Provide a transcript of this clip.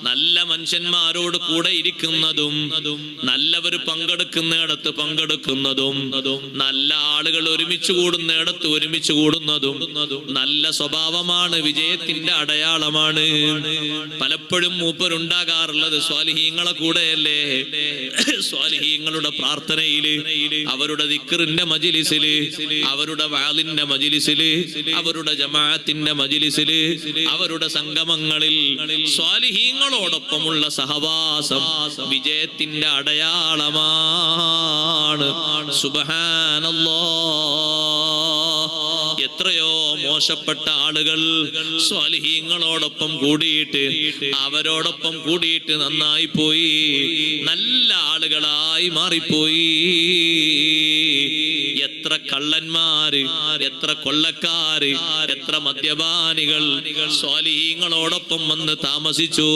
നല്ല മനുഷ്യന്മാരോട് കൂടെ ഇരിക്കുന്നതും നല്ലവർ പങ്കെടുക്കുന്നിടത്ത് പങ്കെടുക്കുന്നതും നല്ല ആളുകൾ ഒരുമിച്ച് കൂടുന്നിടത്ത് ഒരുമിച്ച് കൂടുന്നതും നല്ല സ്വഭാവമാണ്, വിജയത്തിന്റെ അടയാളമാണ്. പലപ്പോഴും മൂപ്പരുണ്ടാകാറുള്ളത് സ്വാലിഹീങ്ങളെ കൂടെയല്ലേ? സ്വാലിഹീങ്ങളുടെ പ്രാർത്ഥനയില്, അവരുടെ ദിക്റിന്റെ മജ്‌ലിസില്, അവരുടെ വഅദിന്റെ മജ്‌ലിസില്, അവരുടെ ജമാഅത്തിന്റെ മജ്‌ലിസില്, അവരുടെ സംഗമങ്ങളിൽ സ്വാലിഹീങ്ങളോടൊപ്പമുള്ള സഹവാസം വിജയത്തിന്റെ അടയാളമാണ്. സുബ്ഹാനല്ലാഹ്. എത്രയോ മോശപ്പെട്ട ആളുകൾ സ്വാലിഹീങ്ങളോടൊപ്പം കൂടിയിട്ട് അവരോടൊപ്പം കൂടിയിട്ട് നന്നായി പോയി, നല്ല ആളുകളായി മാറിപ്പോയി. എത്ര കള്ളന്മാര്, എത്ര കൊള്ളക്കാര്, എത്ര മദ്യപാനികൾ സ്വാലിഹീങ്ങളോടൊപ്പം വന്ന് താമസിച്ചു.